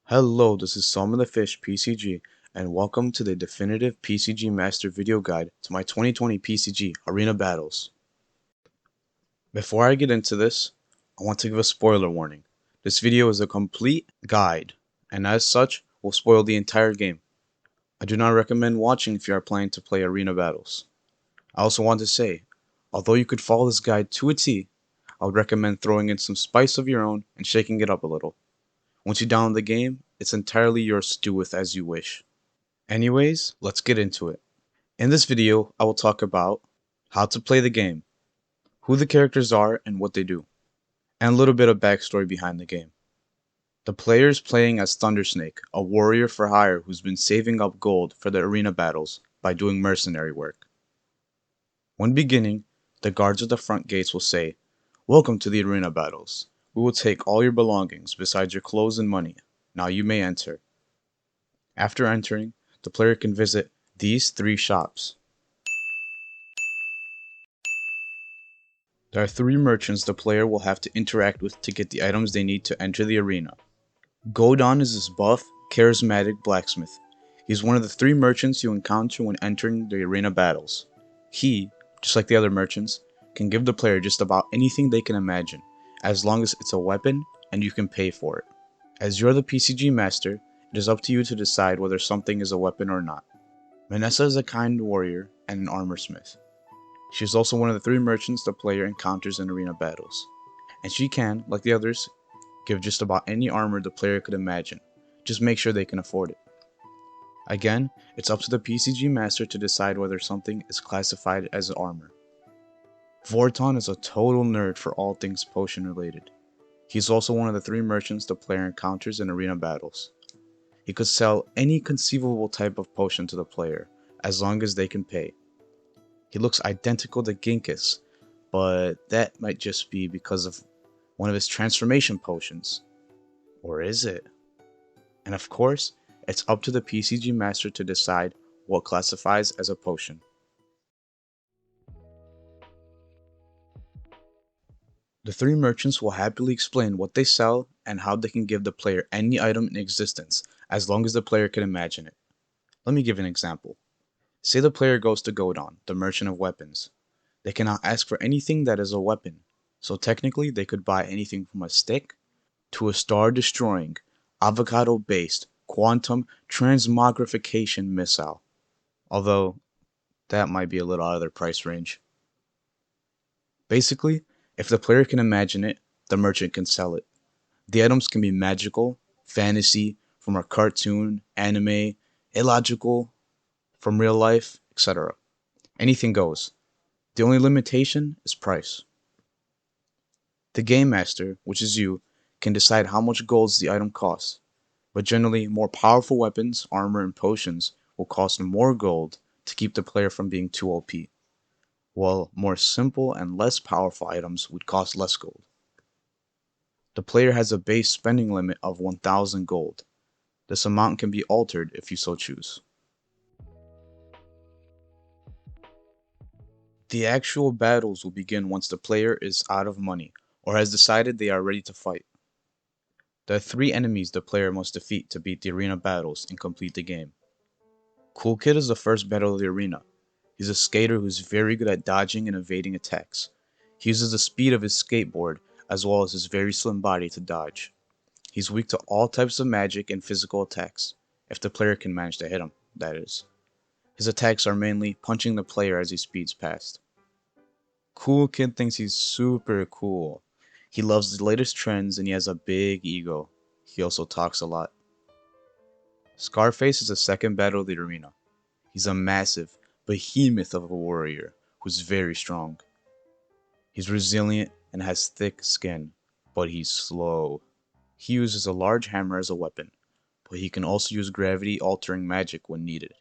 Hello, this is Salmon the Fish PCG, and welcome to the definitive PCG Master video guide to my 2020 PCG Arena Battles. Before I get into this, I want to give a spoiler warning. This video is a complete guide, and as such, will spoil the entire game. I do not recommend watching if you are planning to play Arena Battles. I also want to say, although you could follow this guide to a T, I would recommend throwing in some spice of your own and shaking it up a little. Once you download the game, it's entirely yours to do with as you wish. Anyways, let's get into it. In this video, I will talk about how to play the game, who the characters are and what they do, and a little bit of backstory behind the game. The player is playing as Thundersnake, a warrior for hire who's been saving up gold for the arena battles by doing mercenary work. When beginning, the guards at the front gates will say, "Welcome to the arena battles. We will take all your belongings besides your clothes and money. Now you may enter." After entering, the player can visit these three shops. There are three merchants the player will have to interact with to get the items they need to enter the arena. Godon is this buff, charismatic blacksmith. He's one of the three merchants you encounter when entering the arena battles. He, just like the other merchants, can give the player just about anything they can imagine, as long as it's a weapon and you can pay for it. As you're the PCG master, it is up to you to decide whether something is a weapon or not. Vanessa is a kind warrior and an armor smith. She is also one of the three merchants the player encounters in arena battles, and she can, like the others, give just about any armor the player could imagine. Just make sure they can afford it. Again, it's up to the PCG master to decide whether something is classified as armor. Vorton is a total nerd for all things potion related. He's also one of the three merchants the player encounters in arena battles. He could sell any conceivable type of potion to the player, as long as they can pay. He looks identical to Ginkus, but that might just be because of one of his transformation potions. Or is it? And of course, it's up to the PCG master to decide what classifies as a potion. The three merchants will happily explain what they sell and how they can give the player any item in existence, as long as the player can imagine it. Let me give an example. Say the player goes to Godon, the merchant of weapons. They cannot ask for anything that is a weapon, so technically they could buy anything from a stick to a star-destroying, avocado-based, quantum transmogrification missile. Although, that might be a little out of their price range. Basically, if the player can imagine it, the merchant can sell it. The items can be magical, fantasy, from a cartoon, anime, illogical, from real life, etc. Anything goes. The only limitation is price. The Game Master, which is you, can decide how much gold the item costs, but generally more powerful weapons, armor, and potions will cost more gold to keep the player from being too OP, while more simple and less powerful items would cost less gold. The player has a base spending limit of 1000 gold. This amount can be altered if you so choose. The actual battles will begin once the player is out of money or has decided they are ready to fight. There are three enemies the player must defeat to beat the arena battles and complete the game. Cool Kid is the first battle of the arena. He's a skater who's very good at dodging and evading attacks. He uses the speed of his skateboard as well as his very slim body to dodge. He's weak to all types of magic and physical attacks, if the player can manage to hit him, that is. His attacks are mainly punching the player as he speeds past. Cool Kid thinks he's super cool. He loves the latest trends and he has a big ego. He also talks a lot. Scarface is the second battle of the arena. He's a massive behemoth of a warrior who's very strong. He's resilient and has thick skin, but he's slow. He uses a large hammer as a weapon, but he can also use gravity altering magic when needed.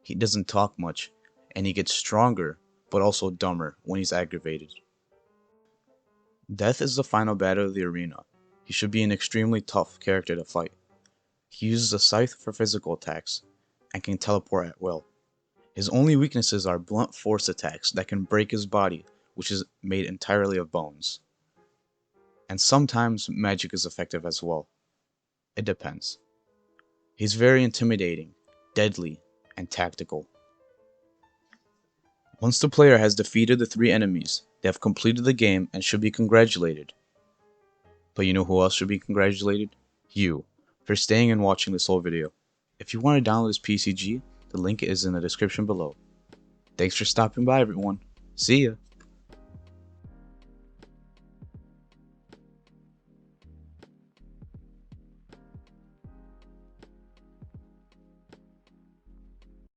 He doesn't talk much, and he gets stronger, but also dumber when he's aggravated. Death is the final battle of the arena. He should be an extremely tough character to fight. He uses a scythe for physical attacks, and can teleport at will. His only weaknesses are blunt force attacks that can break his body, which is made entirely of bones. And sometimes magic is effective as well. It depends. He's very intimidating, deadly, and tactical. Once the player has defeated the 3 enemies, they have completed the game and should be congratulated. But you know who else should be congratulated? You, for staying and watching this whole video. If you want to download this PCG, the link is in the description below. Thanks for stopping by, everyone. See ya!